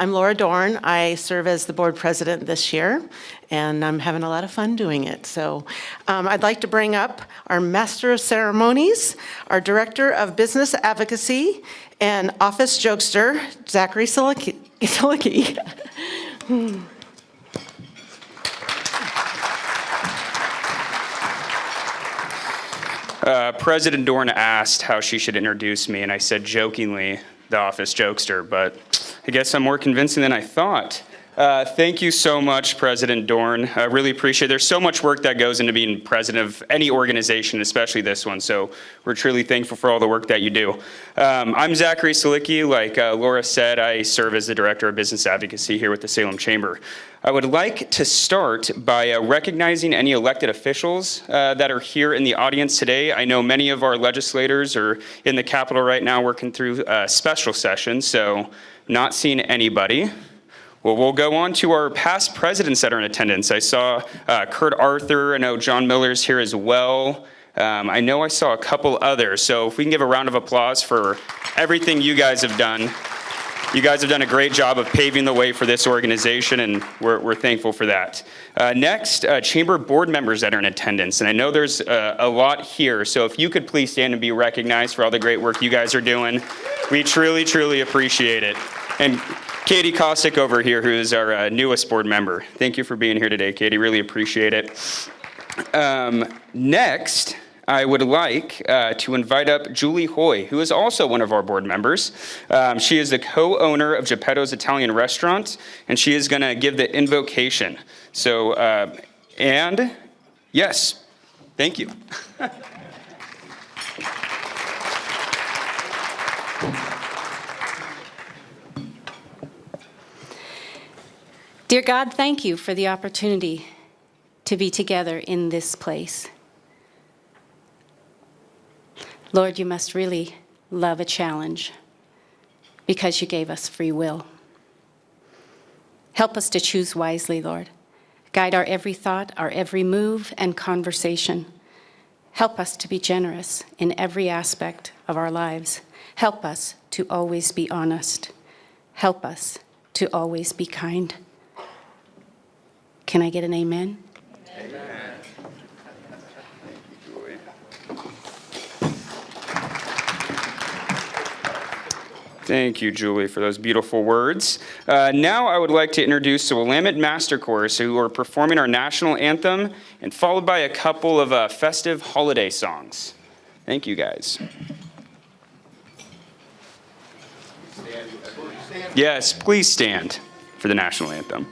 I'm Laura Dorn. I serve as the board president this year, and I'm having a lot of fun doing it. So I'd like to bring up our Master of Ceremonies, our Director of Business Advocacy, and Office Jokester, Zachary Silicki. President Dorn asked how she should introduce me, and I said jokingly, the office jokester, but I guess I'm more convincing than I thought. Thank you so much, President Dorn. I really appreciate it. There's so much work that goes into being president of any organization, especially this one, so we're truly thankful for all the work that you do. I'm Zachary Silicki. Like Laura said, I serve as the Director of Business Advocacy here with the Salem Chamber. I would like to start by recognizing any elected officials that are here in the audience today. I know many of our legislators are in the Capitol right now working through a special session, so not seeing anybody. Well, we'll go on to our past presidents that are in attendance. I saw Kurt Arthur. I know John Miller's here as well. I know I saw a couple others. So if we can give a round of applause for everything you guys have done. You guys have done a great job of paving the way for this organization, and we're thankful for that. Next, chamber board members that are in attendance. And I know there's a lot here, so if you could please stand and be recognized for all the great work you guys are doing. We truly, truly appreciate it. And Katie Kostick over here, who is our newest board member. Thank you for being here today, Katie. Really appreciate it. Next, I would like to invite up Julie Hoy, who is also one of our board members. She is the co-owner of Geppetto's Italian Restaurant, and she is going to give the invocation. So, and yes, thank you. Dear God, thank you for the opportunity to be together in this place. Lord, you must really love a challenge because you gave us free will. Help us to choose wisely, Lord. Guide our every thought, our every move and conversation. Help us to be generous in every aspect of our lives. Help us to always be honest. Help us to always be kind. Can I get an amen? Amen. Thank you, Julie, for those beautiful words. Now I would like to introduce the Willamette Master Chorus, who are performing our national anthem, and followed by a couple of festive holiday songs. Thank you, guys. Yes, please stand for the national anthem.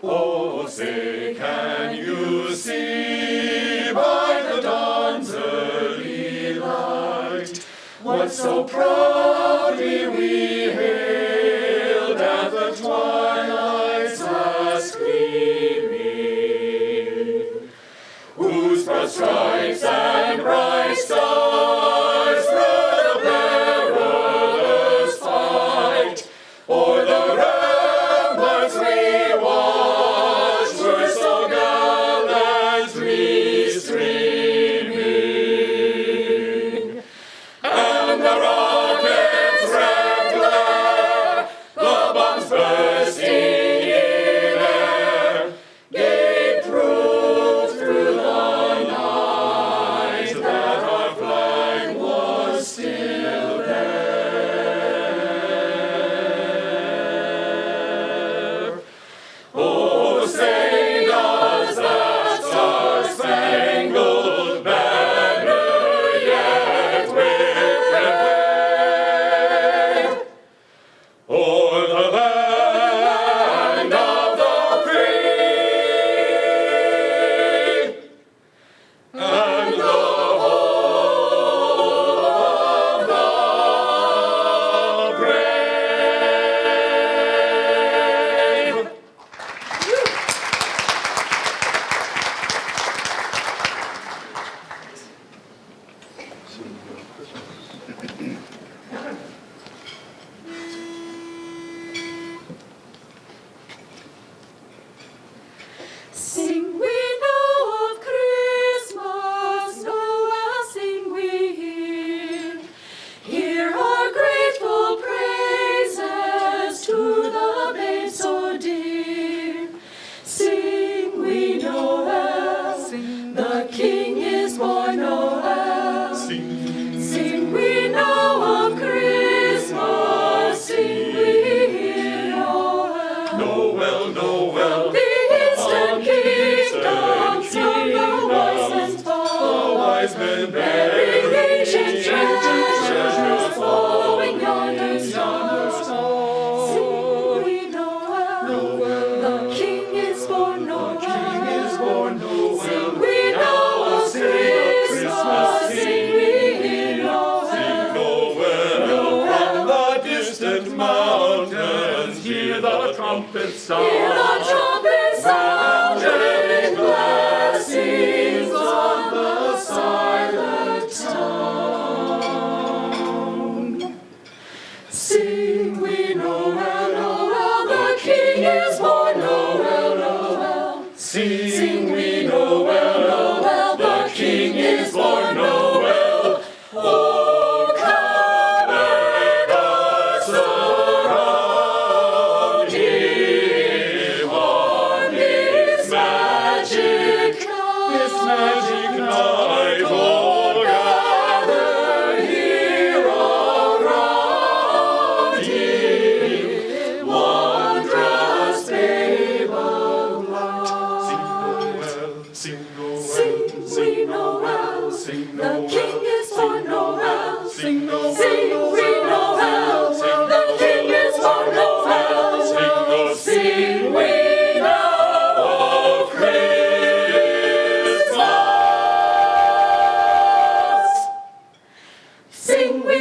Oh, say, can you see by the dawn's early light what so proudly we hailed at the twilight's last gleaming, whose broad stripes and bright stars through the perilous fight o'er the ramparts we watched were so gallantly streaming, and the rockets trumpet sound. Hear the trumpet sounding blessings on the silent town. Sing we Noel, Noel, the King is born. Noel, Noel. Sing we Noel, Noel, the King is born. Noel. Oh, come let us surround him on this magic night. Oh, gather here around him, wondrous babe of light. Sing we Noel, the King is born. Noel, sing we Noel, the King is born. Noel, sing we now of Christmas. Sing we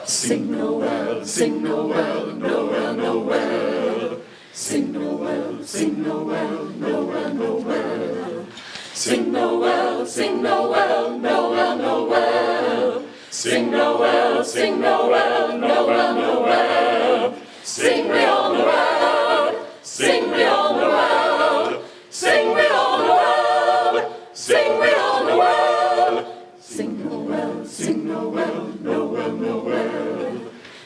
Sing Noel, sing Noel, Noel, Noel. Sing Noel, sing Noel, Noel, Noel. Sing Noel, sing Noel, Noel, Noel. Sing Noel, sing Noel, Noel, Noel. Sing we all Noel, sing we all Noel. Sing we all Noel, sing we all Noel. Sing Noel, sing Noel, Noel, Noel.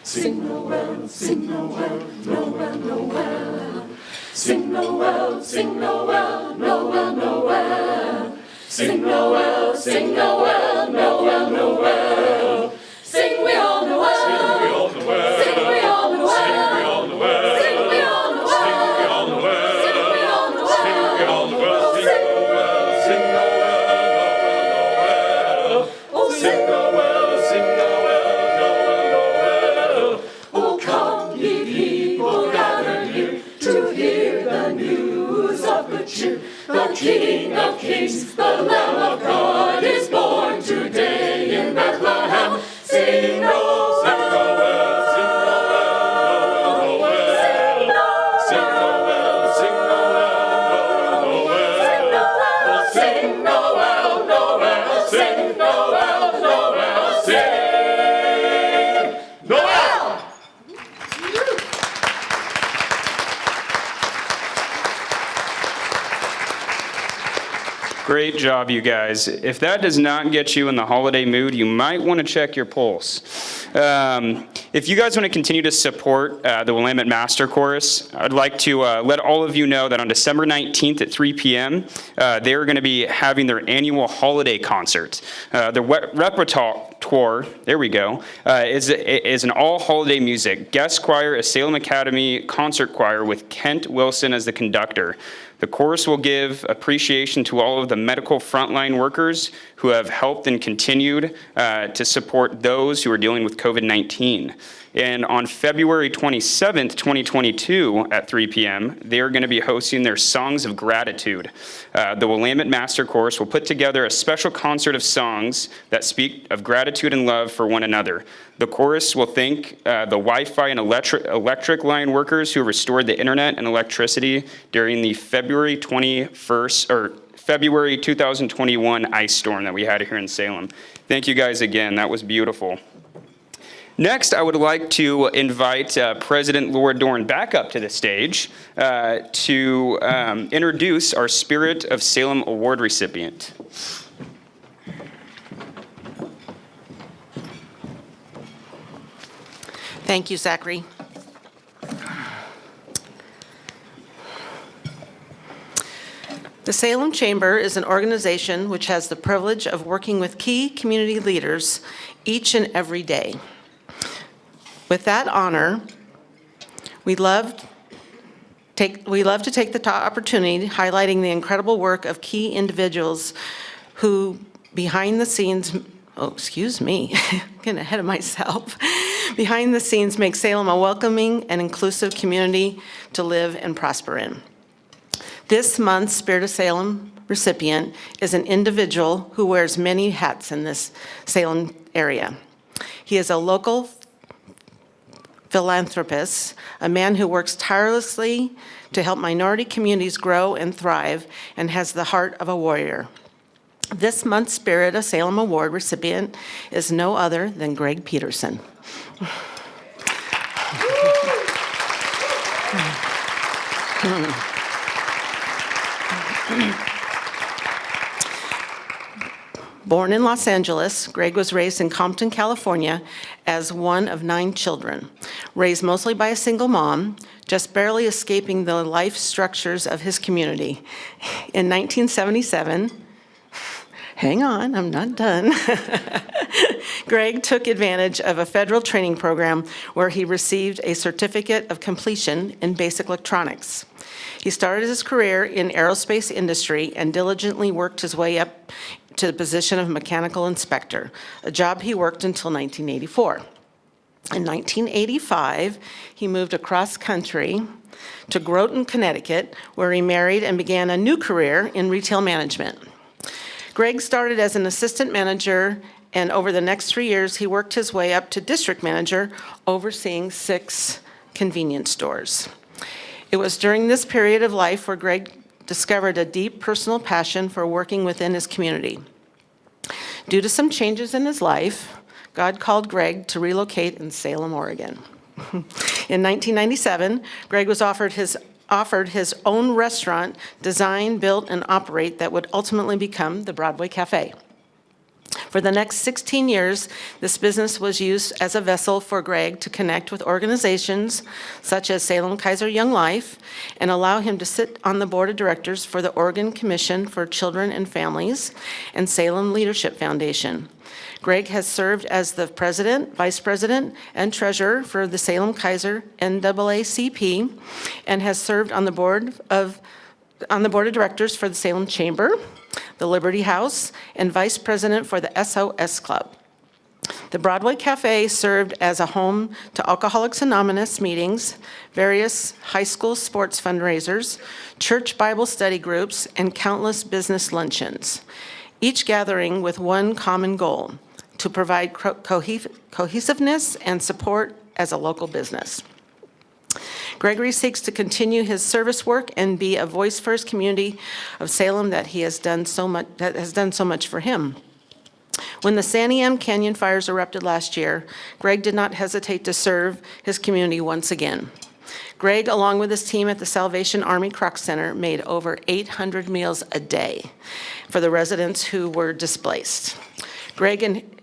Sing Noel, sing Noel, Noel, Noel. Sing Noel, sing Noel, Noel, Noel. Sing Noel, sing Noel, Noel, Noel. Sing we all Noel, sing we all Noel, sing we all Noel, sing we all Noel, sing we all Noel, sing we all Noel, sing we all Noel, sing Noel, sing Noel, Noel, Noel. Oh, sing Noel, sing Noel, Noel, Noel. Oh, come ye people, gather here to hear the news of good cheer. The King of Kings, the Lamb of God is born today in Bethlehem. Sing Noel, sing Noel, sing Noel, Noel, Noel. Sing Noel, sing Noel, Noel, Noel. Sing Noel, Noel, sing Noel, Noel, sing Noel. Great job, you guys. If that does not get you in the holiday mood, you might want to check your pulse. If you guys want to continue to support the Willamette Master Chorus, I'd like to let all of you know that on December 19th at 3 p.m., they're going to be having their annual holiday concert. The repertoire, there we go, is an all-holiday music. Guest choir is Salem Academy Concert Choir with Kent Wilson as the conductor. The chorus will give appreciation to all of the medical frontline workers who have helped and continued to support those who are dealing with COVID-19. And on February 27th, 2022 at 3 p.m., they're going to be hosting their Songs of Gratitude. The Willamette Master Chorus will put together a special concert of songs that speak of gratitude and love for one another. The chorus will thank the Wi-Fi and electric line workers who restored the internet and electricity during the February 2021 ice storm that we had here in Salem. Thank you guys again. That was beautiful. Next, I would like to invite President Laura Dorn back up to the stage to introduce our Spirit of Salem Award recipient. Thank you, Zachary. The Salem Chamber is an organization which has the privilege of working with key community leaders each and every day. With that honor, we love to take the opportunity highlighting the incredible work of key individuals who behind the scenes, getting ahead of myself, behind the scenes make Salem a welcoming and inclusive community to live and prosper in. This month's Spirit of Salem recipient is an individual who wears many hats in this Salem area. He is a local philanthropist, a man who works tirelessly to help minority communities grow and thrive, and has the heart of a warrior. This month's Spirit of Salem Award recipient is no other than Gregg Peterson. Born in Los Angeles, Gregg was raised in Compton, California, as one of 9 children. Raised mostly by a single mom, just barely escaping the life structures of his community. In 1977, hang on, I'm not done. Gregg took advantage of a federal training program where he received a certificate of completion in basic electronics. He started his career in aerospace industry and diligently worked his way up to the position of mechanical inspector, a job he worked until 1984. In 1985, he moved across country to Groton, Connecticut, where he married and began a new career in retail management. Gregg started as an assistant manager, and over the next 3 years, he worked his way up to district manager, overseeing 6 convenience stores. It was during this period of life where Gregg discovered a deep personal passion for working within his community. Due to some changes in his life, God called Gregg to relocate in Salem, Oregon. In 1997, Gregg was offered his own restaurant, designed, built, and operate that would ultimately become the Broadway Cafe. For the next 16 years, this business was used as a vessel for Gregg to connect with organizations such as Salem Kaiser Young Life and allow him to sit on the board of directors for the Oregon Commission for Children and Families and Salem Leadership Foundation. Gregg has served as the president, vice president, and treasurer for the Salem Kaiser NAACP and has served on the board of directors for the Salem Chamber, the Liberty House, and vice president for the SOS Club. The Broadway Cafe served as a home to Alcoholics Anonymous meetings, various high school sports fundraisers, church Bible study groups, and countless business luncheons, each gathering with one common goal: to provide cohesiveness and support as a local business. Gregory seeks to continue his service work and be a voice for his community of Salem that has done so much for him. When the Santiam Canyon fires erupted last year, Gregg did not hesitate to serve his community once again. Gregg, along with his team at the Salvation Army Croc Center, made over 800 meals a day for the residents who were displaced. Gregg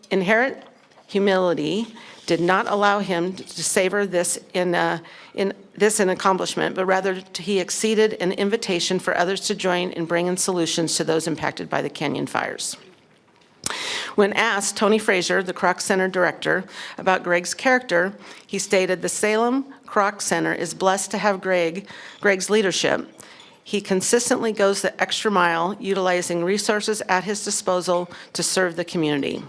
inherent humility did not allow him to savor this in an accomplishment, but rather he exceeded an invitation for others to join in bringing solutions to those impacted by the canyon fires. When asked, Tony Frazier, the Croc Center director, about Gregg's character, he stated, "The Salem Croc Center is blessed to have Gregg's leadership. He consistently goes the extra mile, utilizing resources at his disposal to serve the community.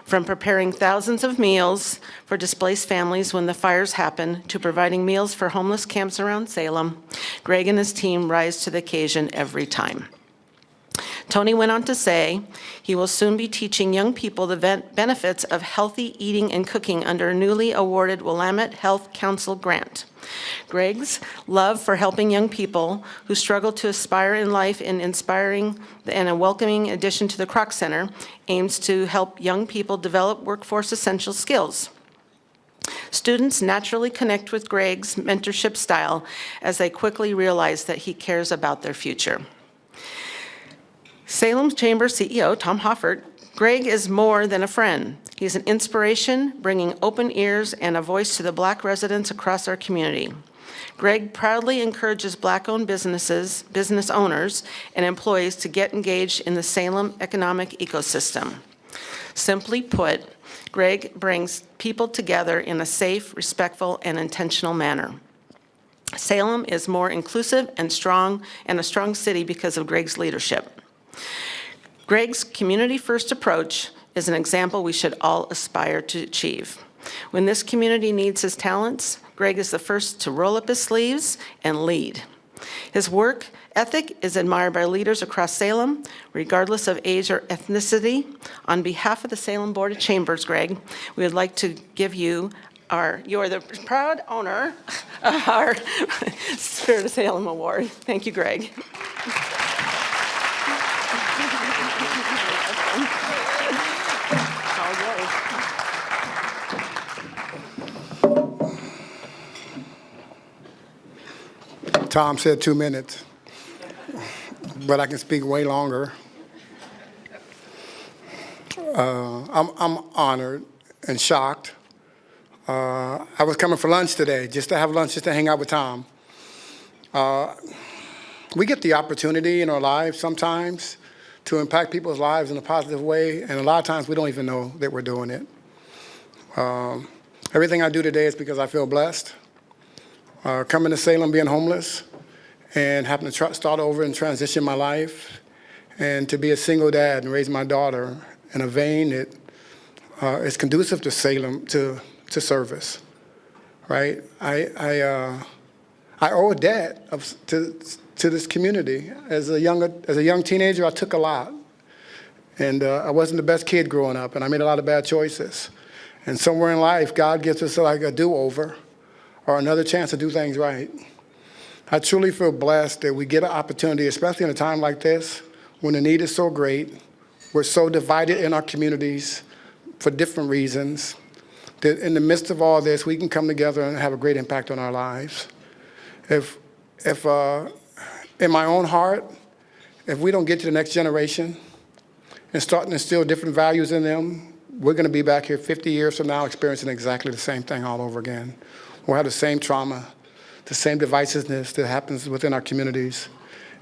From preparing thousands of meals for displaced families when the fires happen, to providing meals for homeless camps around Salem, Gregg and his team rise to the occasion every time." Tony went on to say he will soon be teaching young people the benefits of healthy eating and cooking under a newly awarded Willamette Health Council grant. Gregg's love for helping young people who struggle to aspire in life in inspiring and a welcoming addition to the Croc Center aims to help young people develop workforce essential skills. Students naturally connect with Gregg's mentorship style as they quickly realize that he cares about their future. Salem Chamber CEO Tom Hoffert, Gregg is more than a friend. He's an inspiration, bringing open ears and a voice to the Black residents across our community. Gregg proudly encourages Black-owned businesses, business owners, and employees to get engaged in the Salem economic ecosystem. Simply put, Gregg brings people together in a safe, respectful, and intentional manner. Salem is more inclusive and a strong city because of Gregg's leadership. Gregg's community-first approach is an example we should all aspire to achieve. When this community needs his talents, Gregg is the first to roll up his sleeves and lead. His work ethic is admired by leaders across Salem, regardless of age or ethnicity. On behalf of the Salem Board of Chambers, Gregg, we would like to give you you are the proud owner of our Spirit of Salem Award. Thank you, Gregg. Tom said 2 minutes, but I can speak way longer. I'm honored and shocked. I was coming for lunch today, just to have lunch, just to hang out with Tom. We get the opportunity in our lives sometimes to impact people's lives in a positive way, and a lot of times we don't even know that we're doing it. Everything I do today is because I feel blessed. Coming to Salem, being homeless, and having to start over and transition my life, and to be a single dad and raise my daughter in a vein that is conducive to Salem, to service, right? I owe a debt to this community. As a young teenager, I took a lot, and I wasn't the best kid growing up, and I made a lot of bad choices. And somewhere in life, God gives us like a do-over or another chance to do things right. I truly feel blessed that we get an opportunity, especially in a time like this, when the need is so great, we're so divided in our communities for different reasons, that in the midst of all this, we can come together and have a great impact on our lives. If in my own heart, if we don't get to the next generation and start to instill different values in them, we're going to be back here 50 years from now experiencing exactly the same thing all over again. We'll have the same trauma, the same divisiveness that happens within our communities,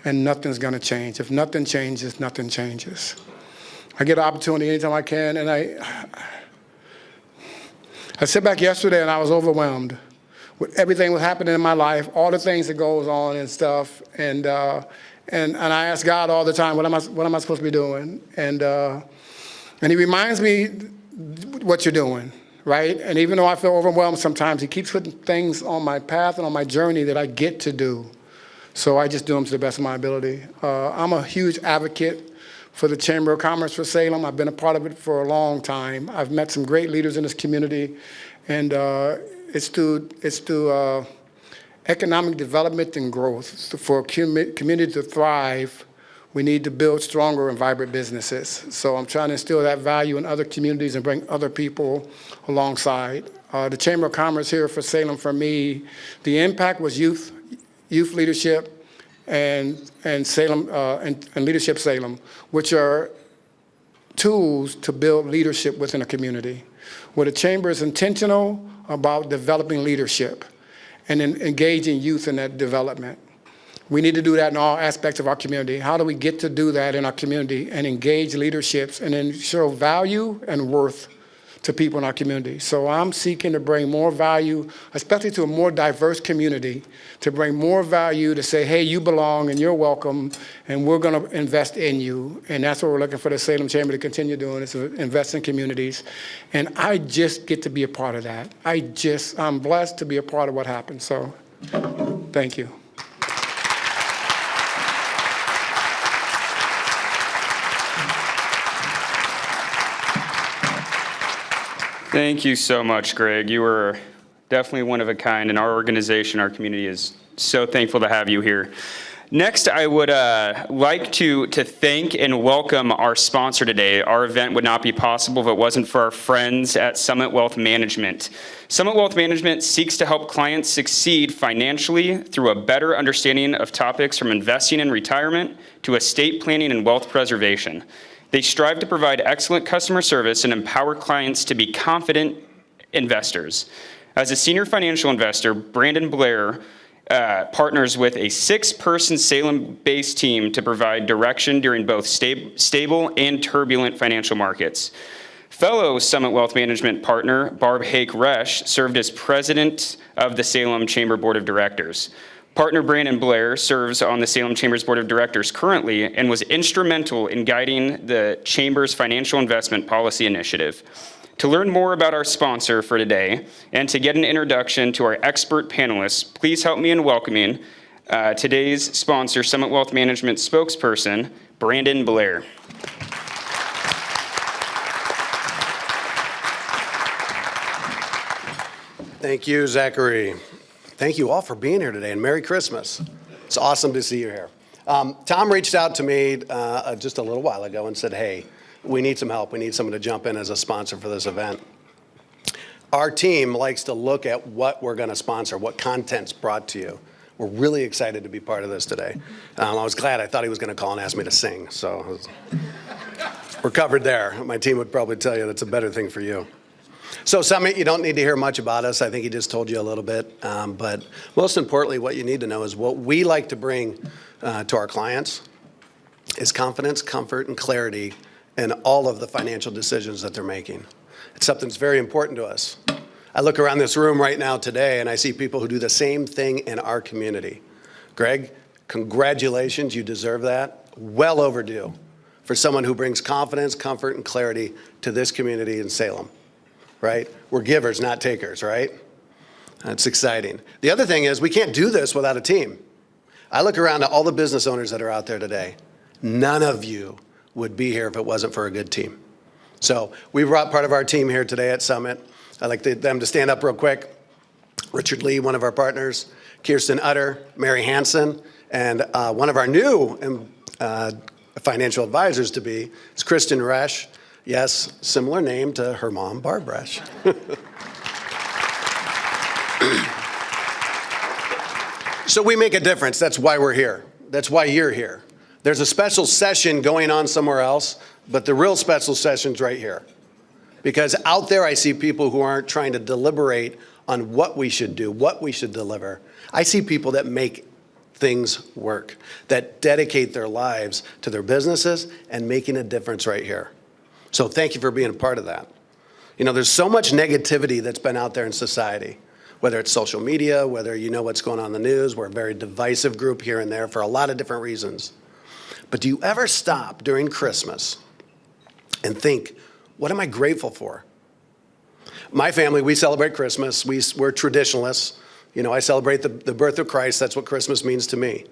and nothing's going to change. If nothing changes, nothing changes. I get an opportunity anytime I can, and I sit back yesterday and I was overwhelmed with everything that was happening in my life, all the things that goes on and stuff, and I ask God all the time, what am I supposed to be doing? And He reminds me what you're doing, right? And even though I feel overwhelmed sometimes, He keeps putting things on my path and on my journey that I get to do. So I just do them to the best of my ability. I'm a huge advocate for the Chamber of Commerce for Salem. I've been a part of it for a long time. I've met some great leaders in this community, and it's through economic development and growth. For a community to thrive, we need to build stronger and vibrant businesses. So I'm trying to instill that value in other communities and bring other people alongside. The Chamber of Commerce here for Salem, for me, the impact was youth leadership, and Salem and Leadership Salem, which are tools to build leadership within a community, where the Chamber is intentional about developing leadership and engaging youth in that development. We need to do that in all aspects of our community. How do we get to do that in our community and engage leaderships and then show value and worth to people in our community? So I'm seeking to bring more value, especially to a more diverse community, to bring more value, to say, hey, you belong and you're welcome, and we're going to invest in you. And that's what we're looking for the Salem Chamber to continue doing, is to invest in communities. And I just get to be a part of that. I'm blessed to be a part of what happened. So thank you. Thank you so much, Gregg. You were definitely one of a kind, and our organization, our community, is so thankful to have you here. Next, I would like to thank and welcome our sponsor today. Our event would not be possible if it wasn't for our friends at Summit Wealth Management. Summit Wealth Management seeks to help clients succeed financially through a better understanding of topics from investing in retirement to estate planning and wealth preservation. They strive to provide excellent customer service and empower clients to be confident investors. As a senior financial investor, Brandon Blair partners with a 6-person Salem-based team to provide direction during both stable and turbulent financial markets. Fellow Summit Wealth Management partner Barb Hake-Resch served as president of the Salem Chamber Board of Directors. Partner Brandon Blair serves on the Salem Chamber's Board of Directors currently and was instrumental in guiding the Chamber's financial investment policy initiative. To learn more about our sponsor for today and to get an introduction to our expert panelists, please help me in welcoming today's sponsor, Summit Wealth Management spokesperson, Brandon Blair. Thank you, Zachary. Thank you all for being here today, and Merry Christmas. It's awesome to see you here. Tom reached out to me just a little while ago and said, hey, we need some help. We need someone to jump in as a sponsor for this event. Our team likes to look at what we're going to sponsor, what content's brought to you. We're really excited to be part of this today. I was glad. I thought he was going to call and ask me to sing, so we're covered there. My team would probably tell you that's a better thing for you. So Summit, you don't need to hear much about us. I think he just told you a little bit. But most importantly, what you need to know is what we like to bring to our clients is confidence, comfort, and clarity in all of the financial decisions that they're making. It's something that's very important to us. I look around this room right now today, and I see people who do the same thing in our community. Greg, congratulations. You deserve that. Well overdue for someone who brings confidence, comfort, and clarity to this community in Salem. Right? We're givers, not takers, right? That's exciting. The other thing is we can't do this without a team. I look around at all the business owners that are out there today. None of you would be here if it wasn't for a good team. So we brought part of our team here today at Summit. I'd like them to stand up real quick. Richard Lee, one of our partners, Kirsten Utter, Mary Hansen, and one of our new financial advisors to be is Kristen Resch. Yes, similar name to her mom, Barb Resch. So we make a difference. That's why we're here. That's why you're here. There's a special session going on somewhere else, but the real special session's right here. Because out there I see people who aren't trying to deliberate on what we should do, what we should deliver. I see people that make things work, that dedicate their lives to their businesses and making a difference right here. So thank you for being a part of that. You know, there's so much negativity that's been out there in society, whether it's social media, whether you know what's going on in the news. We're a very divisive group here and there for a lot of different reasons. But do you ever stop during Christmas and think, what am I grateful for? My family, we celebrate Christmas. We're traditionalists. You know, I celebrate the birth of Christ. That's what Christmas means to me.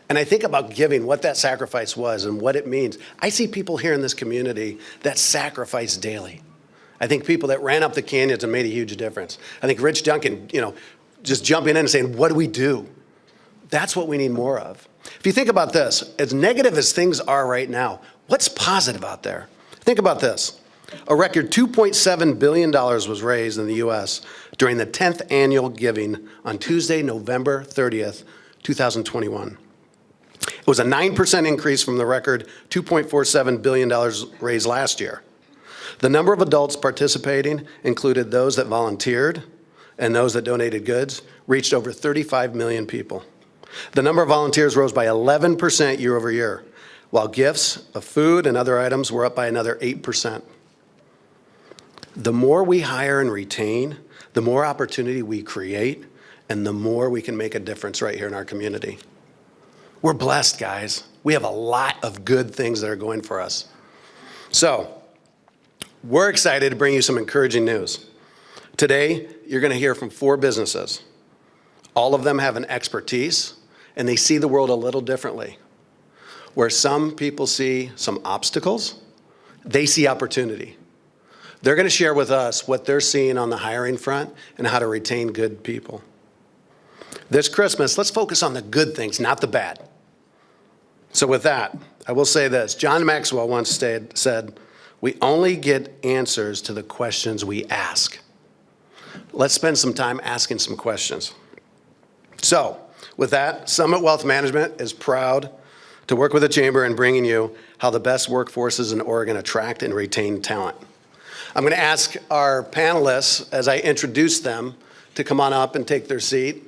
And I think about giving, what that sacrifice was and what it means. I see people here in this community that sacrifice daily. I think people that ran up the canyons and made a huge difference. I think Rich Duncan, you know, just jumping in and saying, what do we do? That's what we need more of. If you think about this, as negative as things are right now, what's positive out there? Think about this. A record $2.7 billion was raised in the U.S. during the 10th annual giving on Tuesday, November 30th, 2021. It was a 9% increase from the record $2.47 billion raised last year. The number of adults participating included those that volunteered and those that donated goods, reached over 35 million people. The number of volunteers rose by 11% year over year, while gifts of food and other items were up by another 8%. The more we hire and retain, the more opportunity we create, and the more we can make a difference right here in our community. We're blessed, guys. We have a lot of good things that are going for us. So, we're excited to bring you some encouraging news. Today, you're going to hear from 4 businesses. All of them have an expertise, and they see the world a little differently. Where some people see some obstacles, they see opportunity. They're going to share with us what they're seeing on the hiring front and how to retain good people. This Christmas, let's focus on the good things, not the bad. So with that, I will say this. John Maxwell once said, we only get answers to the questions we ask. Let's spend some time asking some questions. So with that, Summit Wealth Management is proud to work with the Chamber in bringing you how the best workforces in Oregon attract and retain talent. I'm going to ask our panelists, as I introduce them, to come on up and take their seat.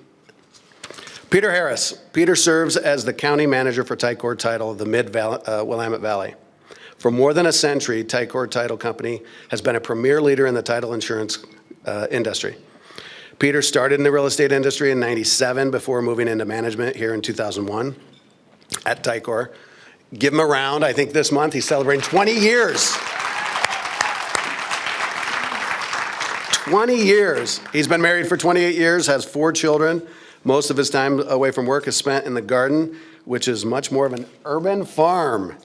Peter Harris. Peter serves as the county manager for Ticor Title of the Mid-Willamette Valley. For more than a century, Ticor Title Company has been a premier leader in the title insurance industry. Peter started in the real estate industry in '97 before moving into management here in 2001 at Ticor. Give him a round. I think this month he's celebrating 20 years. 20 years. He's been married for 28 years, has 4 children. Most of his time away from work is spent in the garden, which is much more of an urban farm,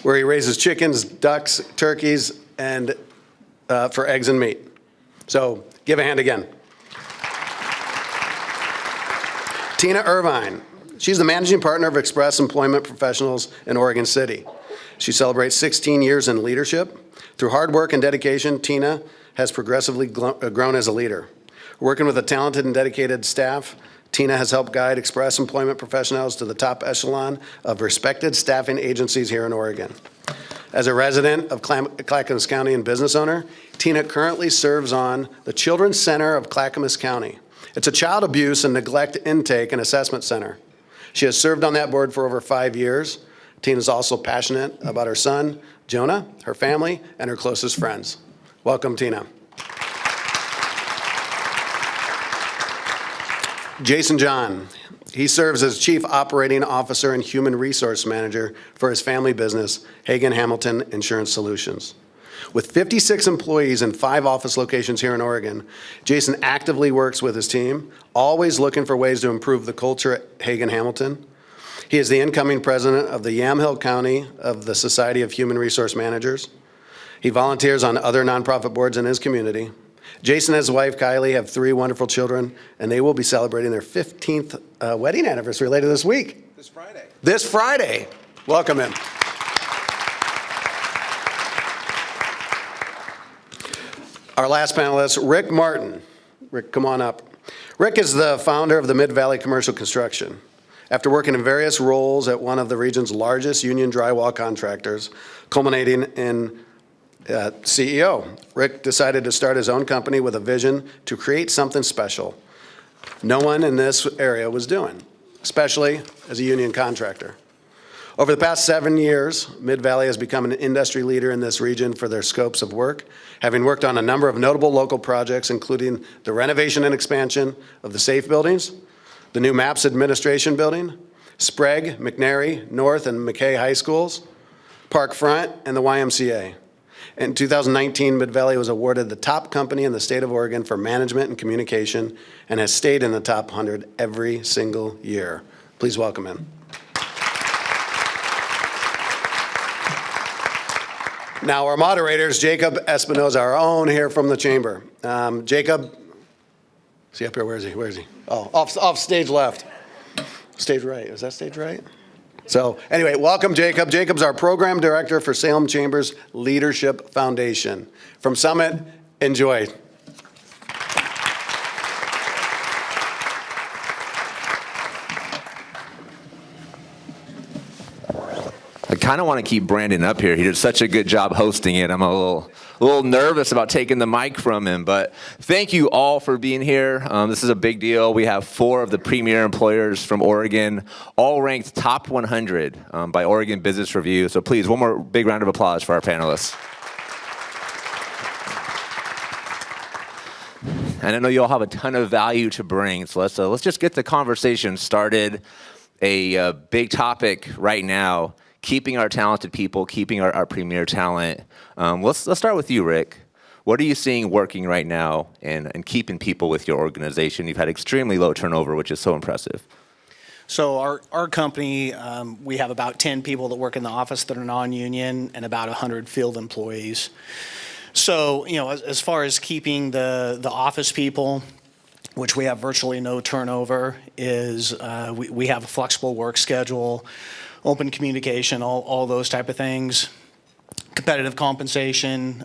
where he raises chickens, ducks, turkeys, and for eggs and meat. So give a hand again. Tina Irvine. She's the managing partner of Express Employment Professionals in Oregon City. She celebrates 16 years in leadership. Through hard work and dedication, Tina has progressively grown as a leader. Working with a talented and dedicated staff, Tina has helped guide Express Employment Professionals to the top echelon of respected staffing agencies here in Oregon. As a resident of Clackamas County and business owner, Tina currently serves on the Children's Center of Clackamas County. It's a child abuse and neglect intake and assessment center. She has served on that board for over 5 years. Tina is also passionate about her son, Jonah, her family, and her closest friends. Welcome, Tina. Jason John. He serves as Chief Operating Officer and Human Resource Manager for his family business, Hagan Hamilton Insurance Solutions. With 56 employees and 5 office locations here in Oregon, Jason actively works with his team, always looking for ways to improve the culture at Hagan Hamilton. He is the incoming president of the Yamhill County of the Society of Human Resource Managers. He volunteers on other nonprofit boards in his community. Jason and his wife, Kylie, have 3 wonderful children, and they will be celebrating their 15th wedding anniversary later this week. This Friday. This Friday. Welcome in. Our last panelist, Rick Martin. Rick, come on up. Rick is the founder of the Mid-Valley Commercial Construction. After working in various roles at one of the region's largest union drywall contractors, culminating in CEO, Rick decided to start his own company with a vision to create something special no one in this area was doing, especially as a union contractor. Over the past 7 years, Mid-Valley has become an industry leader in this region for their scopes of work, having worked on a number of notable local projects, including the renovation and expansion of the SAFE buildings, the new MAPS administration building, Sprague, McNary, North, and McKay High Schools, Park Front, and the YMCA. In 2019, Mid-Valley was awarded the top company in the state of Oregon for management and communication and has stayed in the top 100 every single year. Please welcome him. Now, our moderators, Jacob Espinoza, our own here from the chamber. Jacob, is he up here? Where is he? Where is he? Oh, off stage left. Stage right. Is that stage right? So anyway, welcome, Jacob. Jacob's our program director for Salem Chamber's Leadership Foundation. From Summit, enjoy. I kind of want to keep Brandon up here. He did such a good job hosting it. I'm a little nervous about taking the mic from him, but thank you all for being here. This is a big deal. We have 4 of the premier employers from Oregon, all ranked top 100 by Oregon Business Review. So please, one more big round of applause for our panelists. And I know you all have a ton of value to bring, so let's just get the conversation started. A big topic right now, keeping our talented people, keeping our premier talent. Let's start with you, Rick. What are you seeing working right now and keeping people with your organization? You've had extremely low turnover, which is so impressive. So our company, we have about 10 people that work in the office that are non-union and about 100 field employees. So, as far as keeping the office people, which we have virtually no turnover, is we have a flexible work schedule, open communication, all those type of things. Competitive compensation,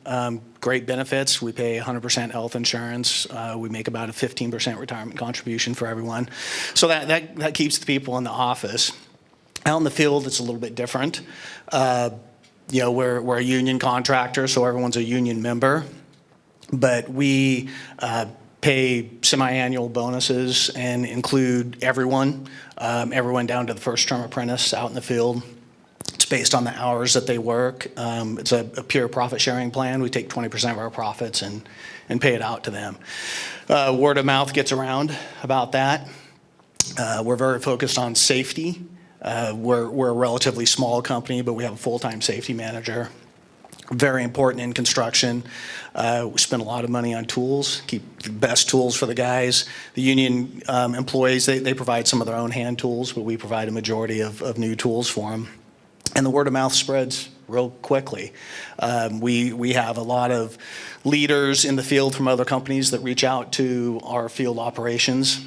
great benefits. We pay 100% health insurance. We make about a 15% retirement contribution for everyone. So that keeps the people in the office. Out in the field, it's a little bit different. We're a union contractor, so everyone's a union member. But we pay semi-annual bonuses and include everyone down to the first-term apprentice out in the field. It's based on the hours that they work. It's a pure profit-sharing plan. We take 20% of our profits and pay it out to them. Word of mouth gets around about that. We're very focused on safety. We're a relatively small company, but we have a full-time safety manager. Very important in construction. We spend a lot of money on tools, keep the best tools for the guys. The union employees, they provide some of their own hand tools, but we provide a majority of new tools for them. And the word of mouth spreads real quickly. We have a lot of leaders in the field from other companies that reach out to our field operations.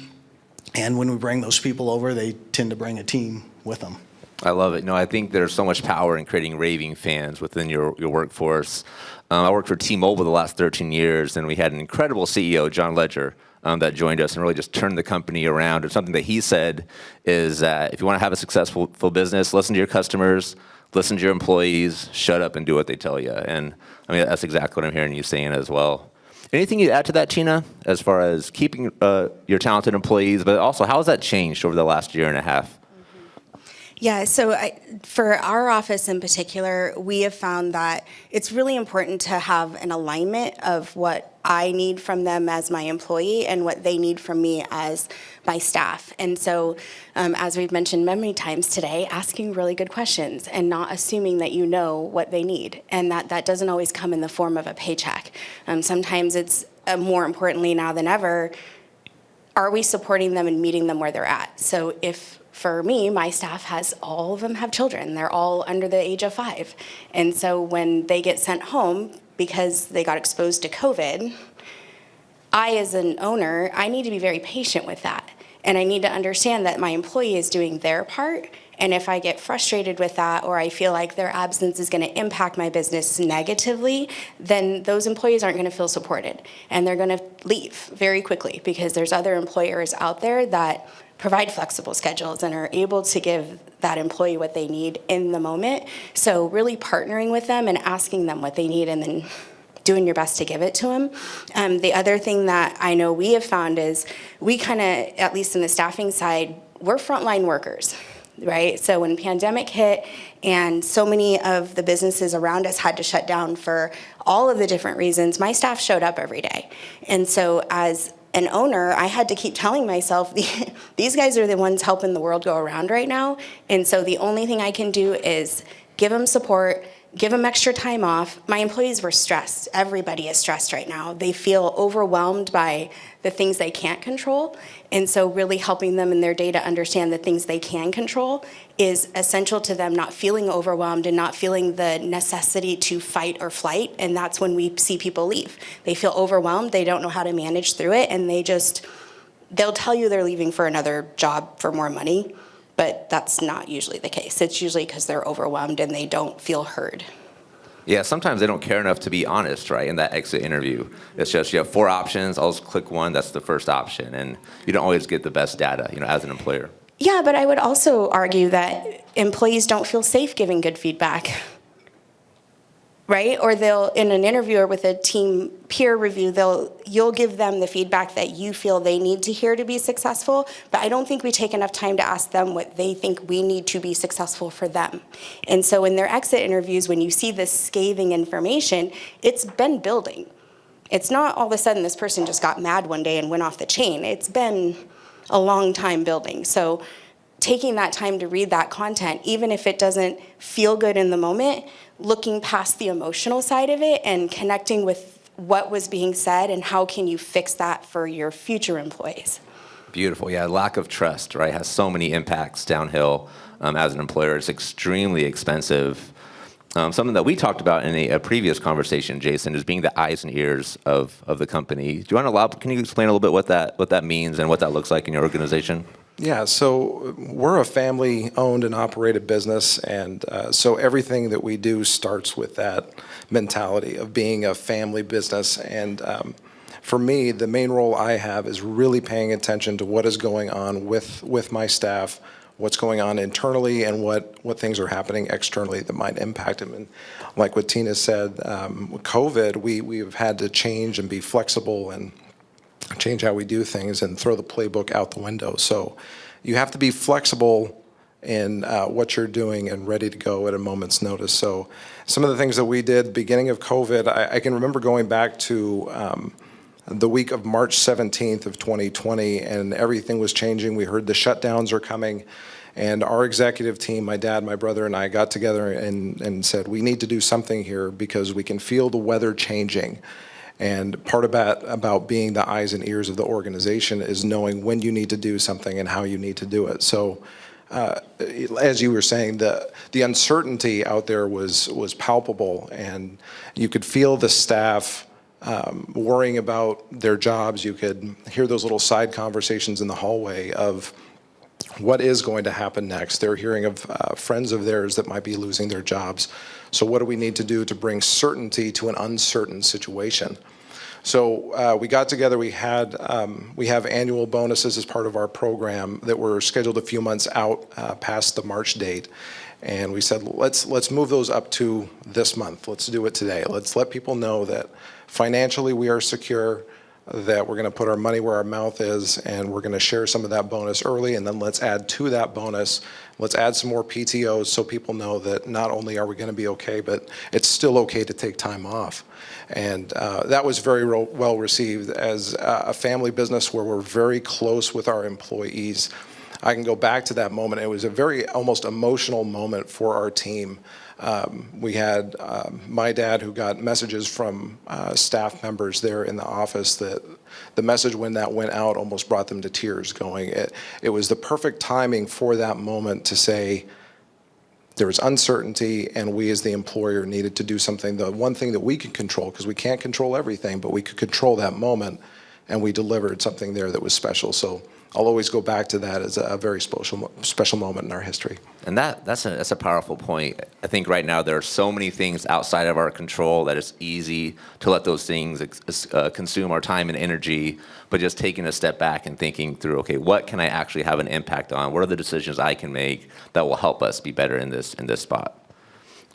And when we bring those people over, they tend to bring a team with them. I love it. No, I think there's so much power in creating raving fans within your workforce. I worked for T-Mobile the last 13 years, and we had an incredible CEO, John Ledger, that joined us and really just turned the company around. And something that he said is that if you want to have a successful business, listen to your customers, listen to your employees, shut up and do what they tell you. And I mean, that's exactly what I'm hearing you saying as well. Anything you'd add to that, Tina, as far as keeping your talented employees, but also how has that changed over the last year and a half? Yeah, so for our office in particular, we have found that it's really important to have an alignment of what I need from them as my employee and what they need from me as my staff. And so, as we've mentioned many times today, asking really good questions and not assuming that you know what they need, and that doesn't always come in the form of a paycheck. Sometimes it's more importantly now than ever, are we supporting them and meeting them where they're at? So if for me, my staff all of them have children. They're all under the age of 5. And so when they get sent home because they got exposed to COVID, I, as an owner, I need to be very patient with that. And I need to understand that my employee is doing their part. And if I get frustrated with that, or I feel like their absence is going to impact my business negatively, then those employees aren't going to feel supported. And they're going to leave very quickly because there's other employers out there that provide flexible schedules and are able to give that employee what they need in the moment. So really partnering with them and asking them what they need and then doing your best to give it to them. The other thing that I know we have found is we kind of, at least in the staffing side, we're frontline workers, right? So when pandemic hit and so many of the businesses around us had to shut down for all of the different reasons, my staff showed up every day. And so as an owner, I had to keep telling myself, these guys are the ones helping the world go around right now. And so the only thing I can do is give them support, give them extra time off. My employees were stressed. Everybody is stressed right now. They feel overwhelmed by the things they can't control. And so really helping them in their day to understand the things they can control is essential to them not feeling overwhelmed and not feeling the necessity to fight or flight. And that's when we see people leave. They feel overwhelmed. They don't know how to manage through it. And they'll tell you they're leaving for another job for more money. But that's not usually the case. It's usually because they're overwhelmed and they don't feel heard. Yeah, sometimes they don't care enough to be honest, right, in that exit interview. It's just you have 4 options, I'll just click one, that's the first option. And you don't always get the best data, as an employer. Yeah, but I would also argue that employees don't feel safe giving good feedback. Right? Or they'll, in an interview or with a team peer review, you'll give them the feedback that you feel they need to hear to be successful, but I don't think we take enough time to ask them what they think we need to be successful for them. And so in their exit interviews, when you see this scathing information, it's been building. It's not all of a sudden this person just got mad one day and went off the chain. It's been a long time building. So taking that time to read that content, even if it doesn't feel good in the moment, looking past the emotional side of it and connecting with what was being said and how can you fix that for your future employees. Beautiful. Yeah, lack of trust, right, has so many impacts downhill as an employer. It's extremely expensive. Something that we talked about in a previous conversation, Jason, is being the eyes and ears of the company. Do you want to can you explain a little bit what that means and what that looks like in your organization? Yeah, so we're a family-owned and operated business, and so everything that we do starts with that mentality of being a family business. And for me, the main role I have is really paying attention to what is going on with my staff, what's going on internally, and what things are happening externally that might impact them. And like what Tina said, with COVID, we've had to change and be flexible and change how we do things, and throw the playbook out the window. So you have to be flexible in what you're doing and ready to go at a moment's notice. So some of the things that we did beginning of COVID, I can remember going back to the week of March 17th of 2020, and everything was changing. We heard the shutdowns are coming, and our executive team, my dad, my brother, and I got together and said, we need to do something here because we can feel the weather changing. And part about being the eyes and ears of the organization is knowing when you need to do something and how you need to do it. So as you were saying, the uncertainty out there was palpable, and you could feel the staff worrying about their jobs. You could hear those little side conversations in the hallway of what is going to happen next. They're hearing of friends of theirs that might be losing their jobs. So what do we need to do to bring certainty to an uncertain situation? So we got together. We have annual bonuses as part of our program that were scheduled a few months out past the March date. And we said, let's move those up to this month. Let's do it today. Let's let people know that financially we are secure, that we're going to put our money where our mouth is, and we're going to share some of that bonus early, and then let's add to that bonus, let's add some more PTOs so people know that not only are we going to be okay, but it's still okay to take time off. And that was very well received. As a family business where we're very close with our employees, I can go back to that moment. It was a very almost emotional moment for our team. We had my dad who got messages from staff members there in the office that the message when that went out almost brought them to tears going. It was the perfect timing for that moment to say there was uncertainty and we as the employer needed to do something. The one thing that we could control, because we can't control everything, but we could control that moment, and we delivered something there that was special. So I'll always go back to that as a very special moment in our history. And that's a powerful point. I think right now there are so many things outside of our control that it's easy to let those things consume our time and energy, but just taking a step back and thinking through, okay, what can I actually have an impact on? What are the decisions I can make that will help us be better in this spot?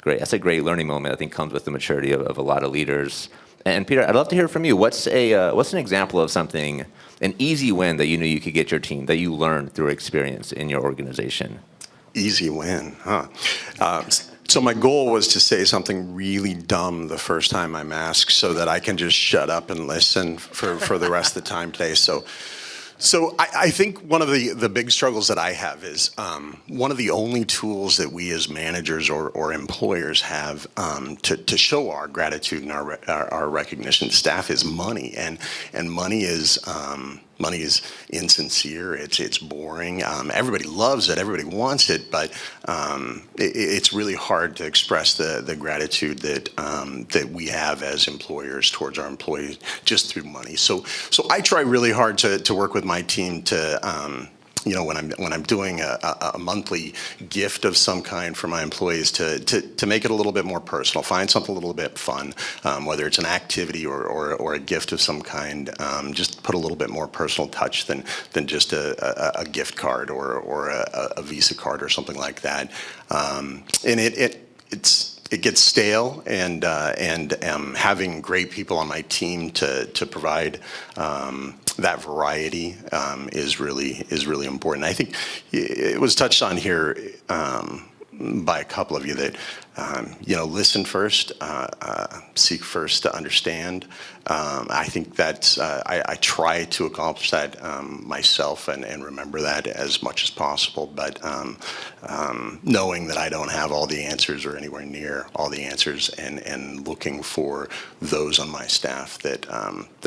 Great. That's a great learning moment. I think comes with the maturity of a lot of leaders. And Peter, I'd love to hear from you. What's an example of something, an easy win that you knew you could get your team, that you learned through experience in your organization? Easy win, huh? So my goal was to say something really dumb the first time I'm asked so that I can just shut up and listen for the rest of the time today. So I think one of the big struggles that I have is one of the only tools that we as managers or employers have to show our gratitude and our recognition to staff is money, and money is insincere. It's boring. Everybody loves it. Everybody wants it, but it's really hard to express the gratitude that we have as employers towards our employees just through money. So I try really hard to work with my team to when I'm doing a monthly gift of some kind for my employees to make it a little bit more personal, find something a little bit fun, whether it's an activity or a gift of some kind, just put a little bit more personal touch than just a gift card or a Visa card or something like that. And it gets stale, and having great people on my team to provide that variety is really important. I think it was touched on here by a couple of you that listen first, seek first to understand. I think that's I try to accomplish that myself and remember that as much as possible. But knowing that I don't have all the answers or anywhere near all the answers, and looking for those on my staff that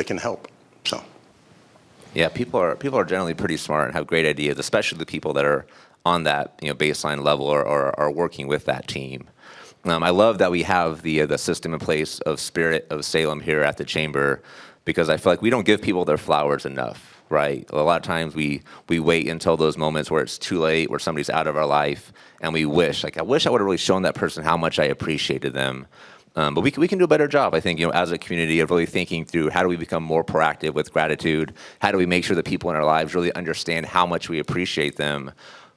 can help. So. Yeah, people are generally pretty smart and have great ideas, especially the people that are on that baseline level or are working with that team. I love that we have the system in place of Spirit of Salem here at the Chamber, because I feel like we don't give people their flowers enough, right? A lot of times we wait until those moments where it's too late, where somebody's out of our life, and we wish, I wish I would have really shown that person how much I appreciated them. But we can do a better job, I think, as a community of really thinking through how do we become more proactive with gratitude? How do we make sure that people in our lives really understand how much we appreciate them?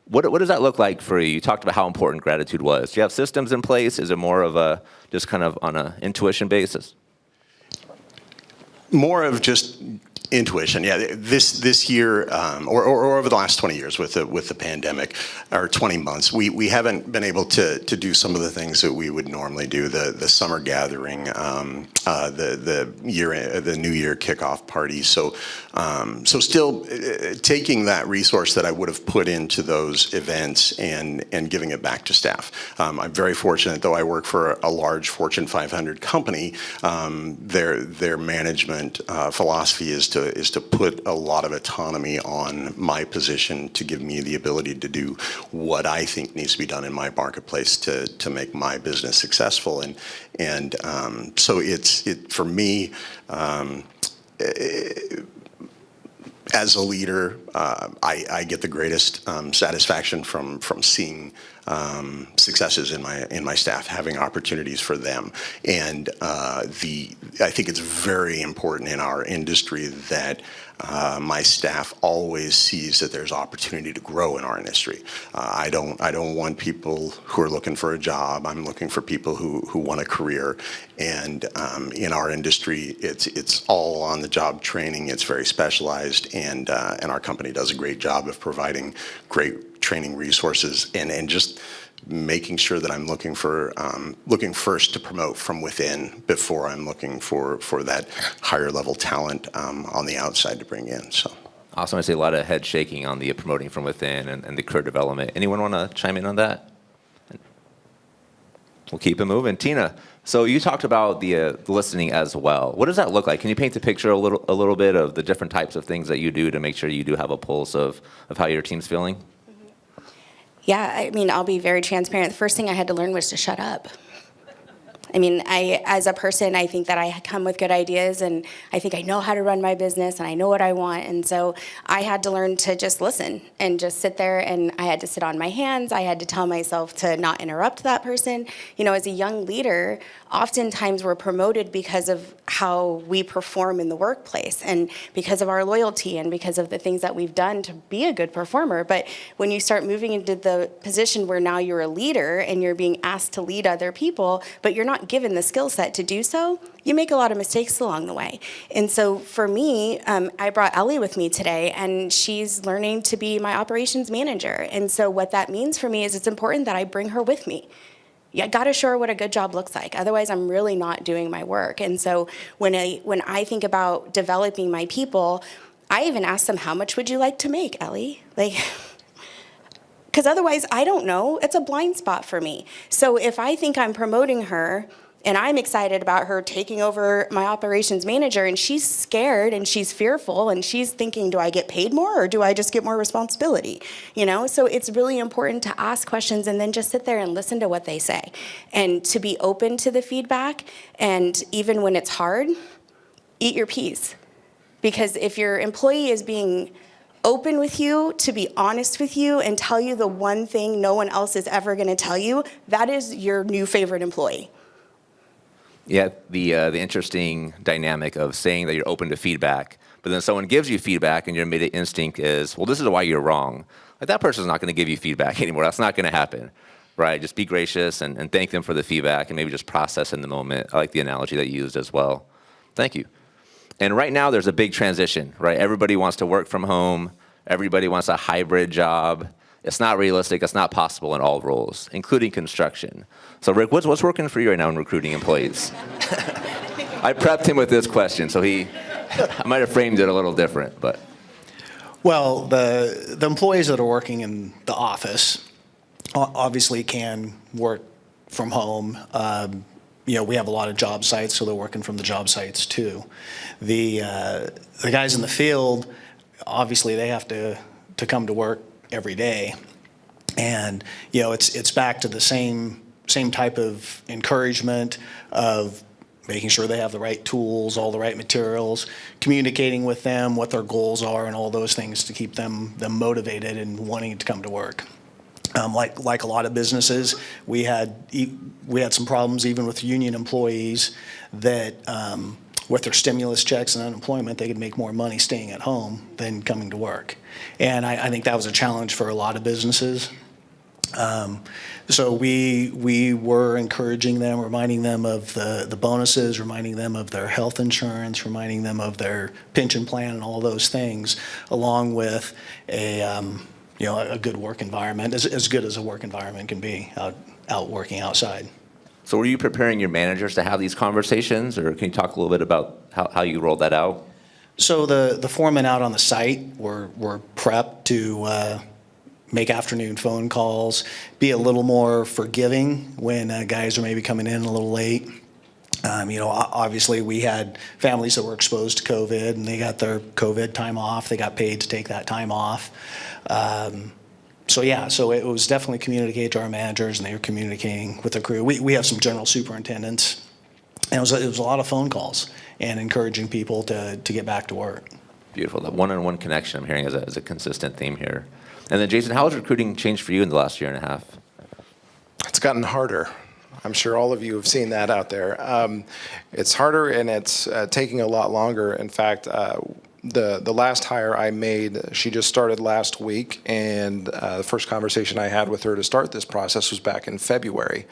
What does that look like for you? You talked about how important gratitude was. Do you have systems in place? Is it more of a just kind of on an intuition basis? More of just Intuition, yeah. This year, or over the last 20 years with the pandemic, or 20 months, we haven't been able to do some of the things that we would normally do. The summer gathering, the New Year kickoff party. So still taking that resource that I would have put into those events and giving it back to staff. I'm very fortunate, though I work for a large Fortune 500 company. Their management philosophy is to put a lot of autonomy on my position to give me the ability to do what I think needs to be done in my marketplace to make my business successful. And so for me, as a leader, I get the greatest satisfaction from seeing successes in my staff, having opportunities for them, and I think it's very important in our industry that my staff always sees that there's opportunity to grow in our industry. I don't want people who are looking for a job. I'm looking for people who want a career, and in our industry, it's all on the job training. It's very specialized, and our company does a great job of providing great training resources and just making sure that I'm looking first to promote from within before I'm looking for that higher level talent on the outside to bring in. So Awesome. I see a lot of head shaking on the promoting from within and the career development. Anyone want to chime in on that? We'll keep it moving. Tina, so you talked about the listening as well. What does that look like? Can you paint the picture a little bit of the different types of things that you do to make sure you do have a pulse of how your team's feeling? Yeah, I mean, I'll be very transparent. The first thing I had to learn was to shut up. I mean, as a person, I think that I come with good ideas, and I think I know how to run my business, and I know what I want. And so I had to learn to just listen and just sit there, and I had to sit on my hands. I had to tell myself to not interrupt that person. You know, as a young leader, oftentimes we're promoted because of how we perform in the workplace and because of our loyalty and because of the things that we've done to be a good performer. But when you start moving into the position where now you're a leader and you're being asked to lead other people, but you're not given the skill set to do so, you make a lot of mistakes along the way. And so for me, I brought Ellie with me today, and she's learning to be my operations manager. And so what that means for me is it's important that I bring her with me. I got to show her what a good job looks like. Otherwise, I'm really not doing my work. And so when I think about developing my people, I even ask them, how much would you like to make, Ellie? Because otherwise, I don't know. It's a blind spot for me. So if I think I'm promoting her and I'm excited about her taking over my operations manager, and she's scared and she's fearful and she's thinking, do I get paid more or do I just get more responsibility? You know, so it's really important to ask questions and then just sit there and listen to what they say and to be open to the feedback. And even when it's hard, eat your peas. Because if your employee is being open with you, to be honest with you, and tell you the one thing no one else is ever going to tell you, that is your new favorite employee. Yeah, the interesting dynamic of saying that you're open to feedback, but then someone gives you feedback and your immediate instinct is, well, this is why you're wrong. Like, that person's not going to give you feedback anymore. That's not going to happen, right? Just be gracious and thank them for the feedback and maybe just process in the moment. I like the analogy that you used as well. Thank you. And right now there's a big transition, right? Everybody wants to work from home. Everybody wants a hybrid job. It's not realistic. It's not possible in all roles, including construction. So Rick, what's working for you right now in recruiting employees? I prepped him with this question, so I might have framed it a little different, but. Well, the employees that are working in the office obviously can work from home. You know, we have a lot of job sites, so they're working from the job sites too. The guys in the field, obviously they have to come to work every day. And, you know, it's back to the same type of encouragement of making sure they have the right tools, all the right materials, communicating with them what their goals are and all those things to keep them motivated and wanting to come to work. Like a lot of businesses, we had some problems even with union employees that with their stimulus checks and unemployment, they could make more money staying at home than coming to work. And I think that was a challenge for a lot of businesses. So we were encouraging them, reminding them of the bonuses, reminding them of their health insurance, reminding them of their pension plan and all those things, along with a good work environment, as good as a work environment can be out working outside. So were you preparing your managers to have these conversations, or can you talk a little bit about how you rolled that out? So the foremen out on the site were prepped to make afternoon phone calls, be a little more forgiving when guys are maybe coming in a little late. Obviously we had families that were exposed to COVID and they got their COVID time off. They got paid to take that time off. So it was definitely communicated to our managers, and they were communicating with the crew. We have some general superintendents, and it was a lot of phone calls and encouraging people to get back to work. Beautiful. That one-on-one connection I'm hearing as a consistent theme here. And then, Jason, how has recruiting changed for you in the last year and a half? It's gotten harder. I'm sure all of you have seen that out there. It's harder, and it's taking a lot longer. In fact, the last hire I made, she just started last week, and the first conversation I had with her to start this process was back in February.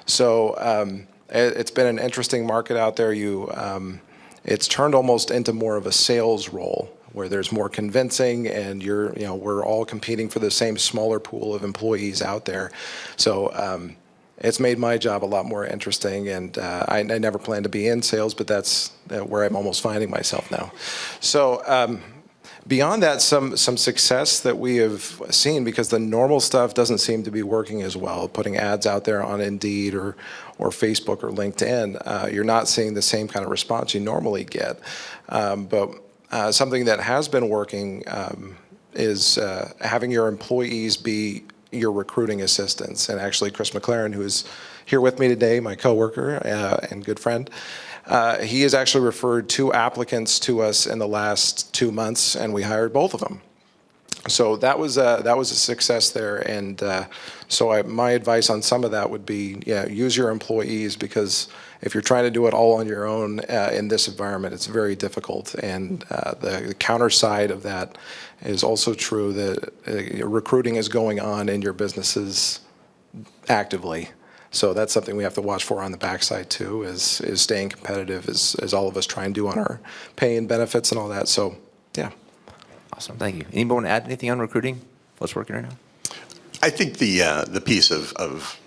So it's been an interesting market out there. It's turned almost into more of a sales role, where there's more convincing, and we're all competing for the same smaller pool of employees out there. So it's made my job a lot more interesting, and I never planned to be in sales, but that's where I'm almost finding myself now. So beyond that, some success that we have seen, because the normal stuff doesn't seem to be working as well, putting ads out there on Indeed or Facebook or LinkedIn, you're not seeing the same kind of response you normally get. But something that has been working is having your employees be your recruiting assistants. And actually, Chris McLaren, who is here with me today, my coworker and good friend, he has actually referred 2 applicants to us in the last 2 months, and we hired both of them. So that was a success there. And my advice on some of that would be, use your employees, because if you're trying to do it all on your own in this environment, it's very difficult. And the counter side of that is also true, that recruiting is going on in your businesses actively. So that's something we have to watch for on the backside too, is staying competitive, as all of us try and do on our pay and benefits and all that. So, yeah. Awesome, thank you. Anybody want to add anything on recruiting? What's working right now? I think the piece of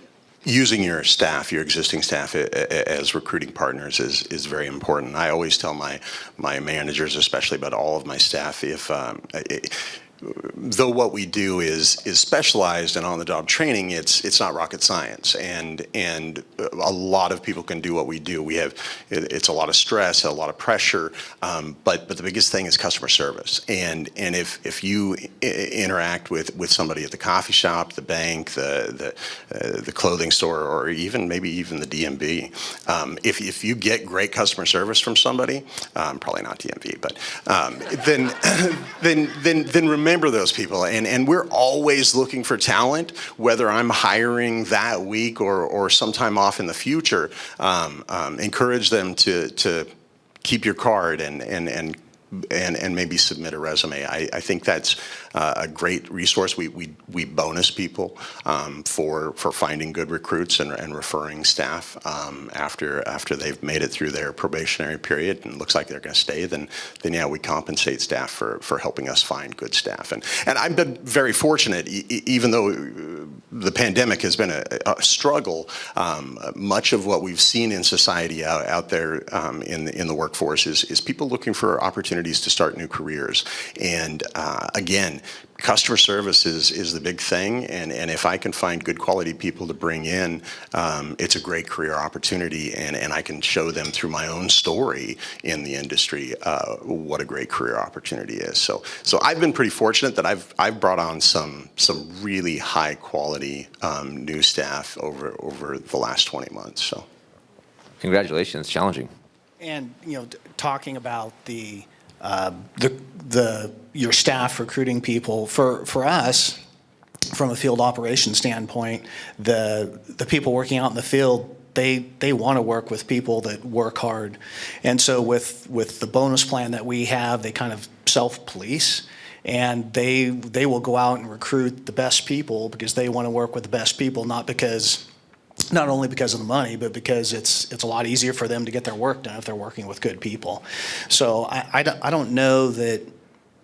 using your staff, your existing staff, as recruiting partners is very important. I always tell my managers, especially, but all of my staff, though what we do is specialized and on-the-job training, it's not rocket science, and a lot of people can do what we do. It's a lot of stress, a lot of pressure, but the biggest thing is customer service. And if you interact with somebody at the coffee shop, the bank, the clothing store, or maybe even the DMV, if you get great customer service from somebody, probably not DMV, but then remember those people, and we're always looking for talent, whether I'm hiring that week or sometime off in the future. Encourage them to keep your card and maybe submit a resume. I think that's a great resource. We bonus people for finding good recruits and referring staff after they've made it through their probationary period and it looks like they're going to stay. Then we compensate staff for helping us find good staff. And I've been very fortunate, even though the pandemic has been a struggle. Much of what we've seen in society out there in the workforce is people looking for opportunities to start new careers. And again, customer service is the big thing, and if I can find good quality people to bring in, it's a great career opportunity, and I can show them through my own story in the industry what a great career opportunity is. So I've been pretty fortunate that I've brought on some really high quality new staff over the last 20 months. So Congratulations, challenging. And talking about your staff recruiting people, for us, from a field operations standpoint, the people working out in the field, they want to work with people that work hard. And so with the bonus plan that we have, they kind of self-police. And they will go out and recruit the best people because they want to work with the best people, not only because of the money, but because it's a lot easier for them to get their work done if they're working with good people. So I don't know that,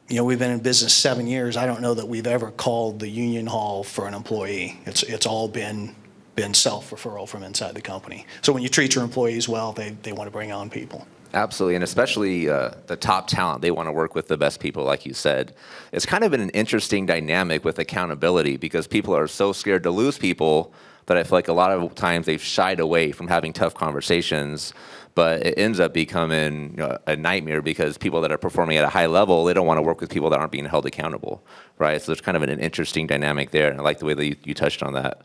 we've been in business 7 years. I don't know that we've ever called the union hall for an employee. It's all been self-referral from inside the company. So when you treat your employees well, they want to bring on people. Absolutely, and especially the top talent. They want to work with the best people, like you said. It's kind of been an interesting dynamic with accountability because people are so scared to lose people that I feel like a lot of times they've shied away from having tough conversations, but it ends up becoming a nightmare because people that are performing at a high level, they don't want to work with people that aren't being held accountable, right? So there's kind of an interesting dynamic there, and I like the way that you touched on that.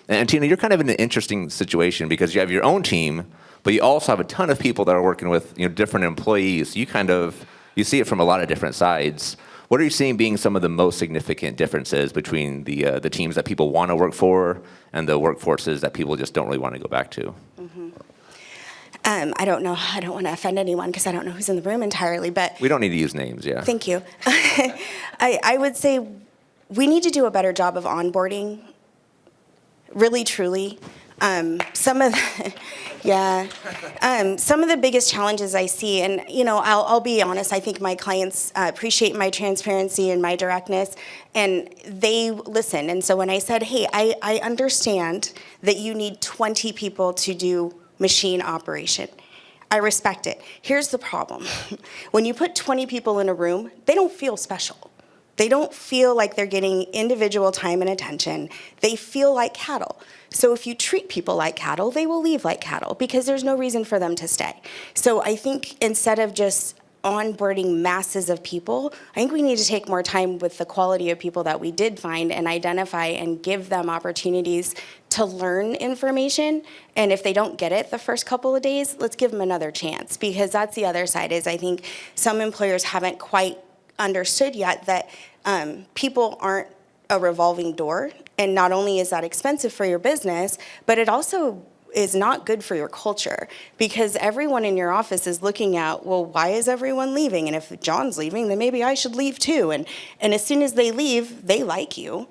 And Tina, you're kind of in an interesting situation because you have your own team, but you also have a ton of people that are working with different employees. You see it from a lot of different sides. What are you seeing being some of the most significant differences between the teams that people want to work for and the workforces that people just don't really want to go back to? Mm-hmm. I don't know. I don't want to offend anyone because I don't know who's in the room entirely, but... We don't need to use names, yeah. Thank you. I would say we need to do a better job of onboarding, really, truly. Some of the biggest challenges I see, and I'll be honest, I think my clients appreciate my transparency and my directness, and they listen. And so when I said, hey, I understand that you need 20 people to do machine operation, I respect it. Here's the problem. When you put 20 people in a room, they don't feel special. They don't feel like they're getting individual time and attention. They feel like cattle. So if you treat people like cattle, they will leave like cattle because there's no reason for them to stay. So I think instead of just onboarding masses of people, I think we need to take more time with the quality of people that we did find and identify and give them opportunities to learn information. And if they don't get it the first couple of days, let's give them another chance, because that's the other side. Is I think some employers haven't quite understood yet that people aren't a revolving door, and not only is that expensive for your business, but it also is not good for your culture, because everyone in your office is looking at, well, why is everyone leaving? And if John's leaving, then maybe I should leave too. And as soon as they leave, they like you.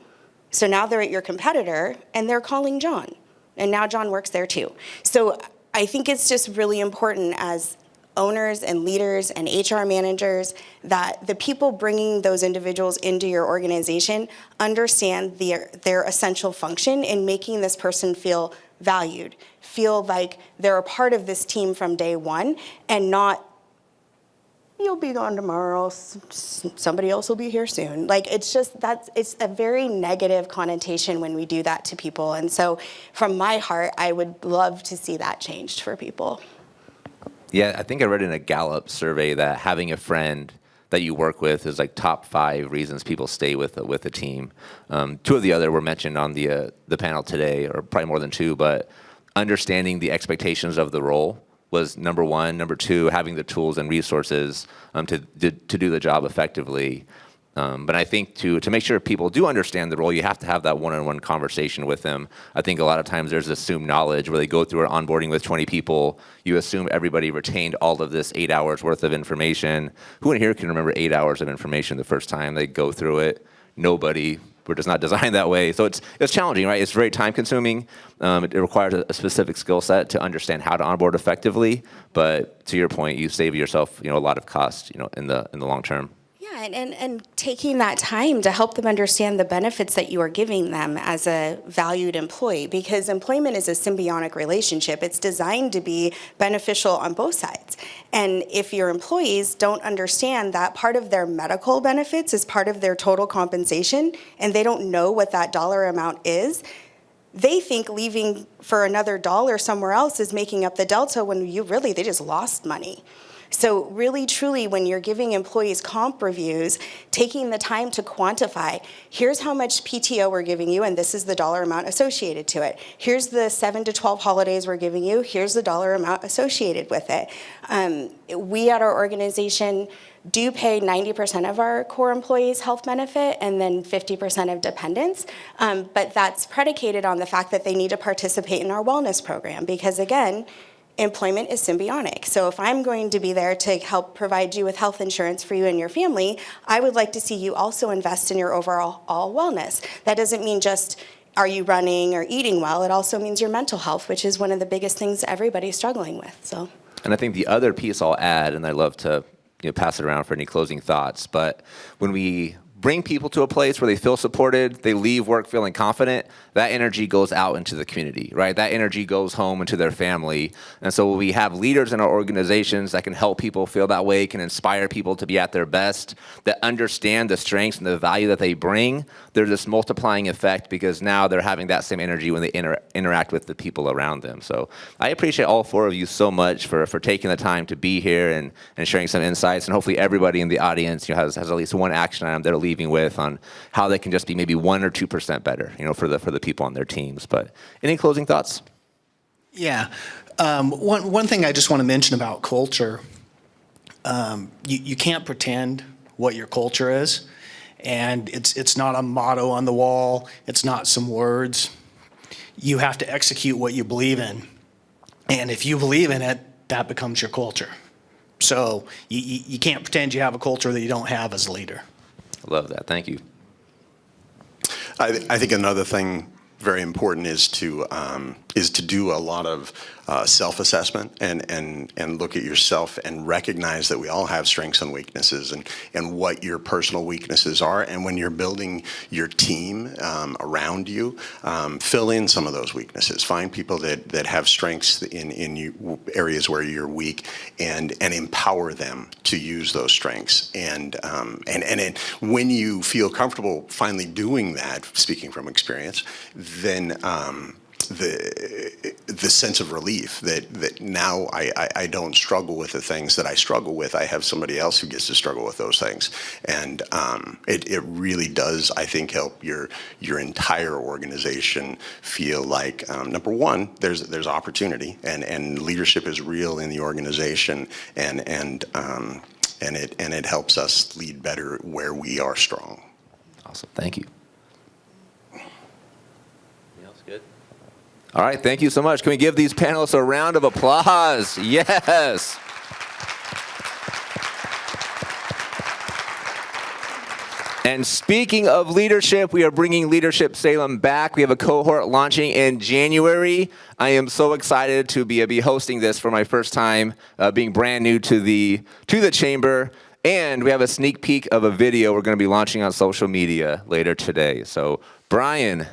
So now they're at your competitor and they're calling John. And now John works there too. So I think it's just really important as owners and leaders and HR managers that the people bringing those individuals into your organization understand their essential function in making this person feel valued, feel like they're a part of this team from day one, and not, you'll be gone tomorrow, somebody else will be here soon. Like, it's a very negative connotation when we do that to people. And so from my heart, I would love to see that changed for people. Yeah, I think I read in a Gallup survey that having a friend that you work with is like top 5 reasons people stay with a team. 2 of the other were mentioned on the panel today, or probably more than 2, but understanding the expectations of the role was number 1. Number 2, having the tools and resources to do the job effectively. But I think to make sure people do understand the role, you have to have that one-on-one conversation with them. I think a lot of times there's assumed knowledge where they go through an onboarding with 20 people. You assume everybody retained all of this 8 hours worth of information. Who in here can remember 8 hours of information the first time they go through it? Nobody. We're just not designed that way. So it's challenging, right? It's very time consuming. It requires a specific skill set to understand how to onboard effectively. But to your point, you save yourself, a lot of cost, in the long term. Yeah, and taking that time to help them understand the benefits that you are giving them as a valued employee, because employment is a symbiotic relationship. It's designed to be beneficial on both sides. And if your employees don't understand that part of their medical benefits is part of their total compensation, and they don't know what that dollar amount is, they think leaving for another dollar somewhere else is making up the delta when they just lost money. So really, truly, when you're giving employees comp reviews, taking the time to quantify, here's how much PTO we're giving you, and this is the dollar amount associated to it. Here's the 7 to 12 holidays we're giving you. Here's the dollar amount associated with it. We at our organization do pay 90% of our core employees health benefit and then 50% of dependents. But that's predicated on the fact that they need to participate in our wellness program, because again, employment is symbiotic. So if I'm going to be there to help provide you with health insurance for you and your family, I would like to see you also invest in your overall wellness. That doesn't mean just are you running or eating well, it also means your mental health, which is one of the biggest things everybody's struggling with. So. And I think the other piece I'll add, and I'd love to pass it around for any closing thoughts, but when we bring people to a place where they feel supported, they leave work feeling confident, that energy goes out into the community, right? That energy goes home into their family. And so we have leaders in our organizations that can help people feel that way, can inspire people to be at their best, that understand the strengths and the value that they bring. There's this multiplying effect because now they're having that same energy when they interact with the people around them. So I appreciate all four of you so much for taking the time to be here and sharing some insights. And hopefully everybody in the audience has at least one action item they're leaving with on how they can just be maybe 1 or 2% better, for the people on their teams. But any closing thoughts? Yeah. One thing I just want to mention about culture, you can't pretend what your culture is, and it's not a motto on the wall. It's not some words. You have to execute what you believe in, and if you believe in it, that becomes your culture. So you can't pretend you have a culture that you don't have as a leader. I love that. Thank you. I think another thing very important is to do a lot of self-assessment and look at yourself and recognize that we all have strengths and weaknesses and what your personal weaknesses are. And when you're building your team around you, fill in some of those weaknesses. Find people that have strengths in areas where you're weak and empower them to use those strengths. And when you feel comfortable finally doing that, speaking from experience, then the sense of relief that now I don't struggle with the things that I struggle with. I have somebody else who gets to struggle with those things, and it really does, I think, help your entire organization feel like number one, there's opportunity and leadership is real in the organization, and it helps us lead better where we are strong. Awesome. Thank you. All right, thank you so much. Can we give these panelists a round of applause? Yes. And speaking of leadership, we are bringing Leadership Salem back. We have a cohort launching in January. I am so excited to be hosting this for my first time, being brand new to the chamber. And we have a sneak peek of a video we're going to be launching on social media later today. So, Brian.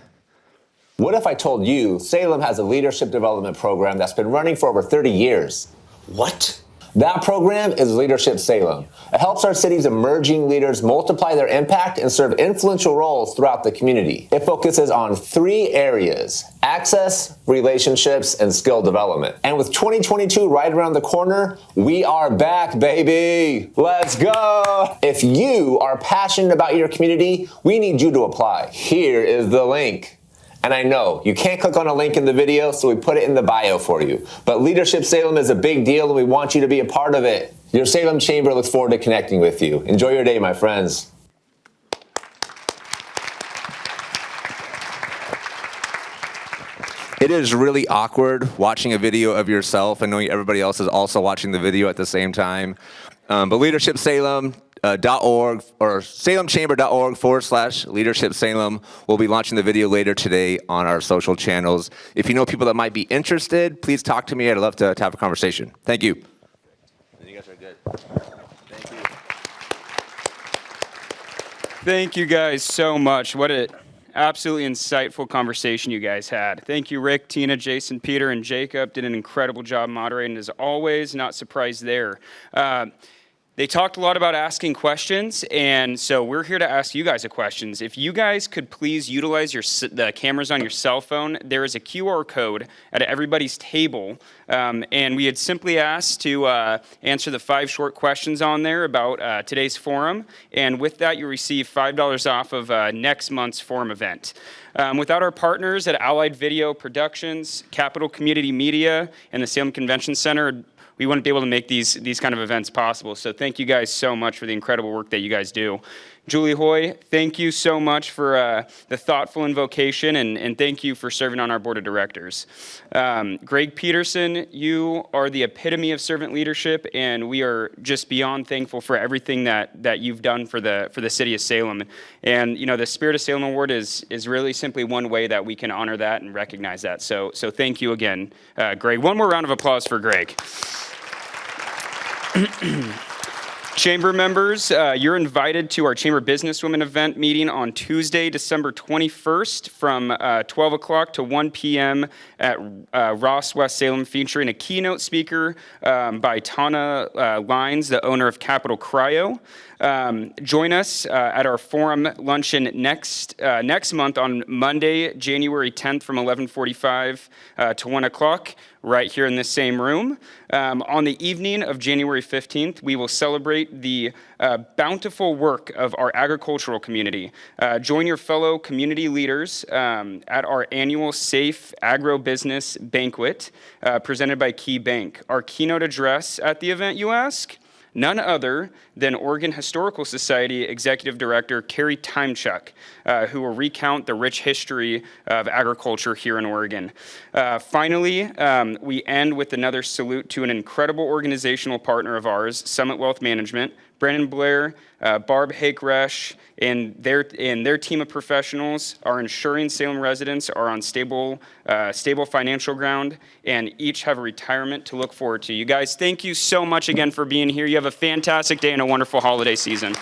What if I told you Salem has a leadership development program that's been running for over 30 years? What? That program is Leadership Salem. It helps our city's emerging leaders multiply their impact and serve influential roles throughout the community. It focuses on 3 areas: access, relationships, and skill development. And with 2022 right around the corner, we are back, baby. Let's go. If you are passionate about your community, we need you to apply. Here is the link. And I know you can't click on a link in the video, so we put it in the bio for you. But Leadership Salem is a big deal, and we want you to be a part of it. Your Salem Chamber looks forward to connecting with you. Enjoy your day, my friends. It is really awkward watching a video of yourself and knowing everybody else is also watching the video at the same time. But LeadershipSalem.org or salemchamber.org/Leadership Salem. We'll be launching the video later today on our social channels. If you know people that might be interested, please talk to me. I'd love to have a conversation. Thank you. You guys are good. Thank you. Thank you guys so much. What an absolutely insightful conversation you guys had. Thank you, Rick, Tina, Jason, Peter, and Jacob. Did an incredible job moderating, as always. Not surprised there. They talked a lot about asking questions, and so we're here to ask you guys a questions. If you guys could please utilize the cameras on your cell phone, there is a QR code at everybody's table, and we had simply asked to answer the 5 short questions on there about today's forum, and with that, you receive $5 off of next month's forum event. Without our partners at Allied Video Productions, Capital Community Media, and the Salem Convention Center, we wouldn't be able to make these kind of events possible. So thank you guys so much for the incredible work that you guys do. Julie Hoy, thank you so much for the thoughtful invocation, and thank you for serving on our board of directors. Gregg Peterson, you are the epitome of servant leadership, and we are just beyond thankful for everything that you've done for the city of Salem. And the Spirit of Salem Award is really simply one way that we can honor that and recognize that. So thank you again, Gregg. One more round of applause for Gregg. Chamber members, you're invited to our Chamber Businesswomen event meeting on Tuesday, December 21st from 12 o'clock to 1 p.m. at Ross West Salem, featuring a keynote speaker by Tana Lines, the owner of Capital Cryo. Join us at our forum luncheon next month on Monday, January 10th from 11:45 to 1 o'clock, right here in this same room. On the evening of January 15th, we will celebrate the bountiful work of our agricultural community. Join your fellow community leaders at our annual Safe Agro-Business Banquet presented by Key Bank. Our keynote address at the event, you ask? None other than Oregon Historical Society Executive Director Carrie Timechuk, who will recount the rich history of agriculture here in Oregon. Finally, we end with another salute to an incredible organizational partner of ours, Summit Wealth Management. Brandon Blair, Barb Hakeresh, and their team of professionals are ensuring Salem residents are on stable financial ground and each have a retirement to look forward to. You guys, thank you so much again for being here. You have a fantastic day and a wonderful holiday season.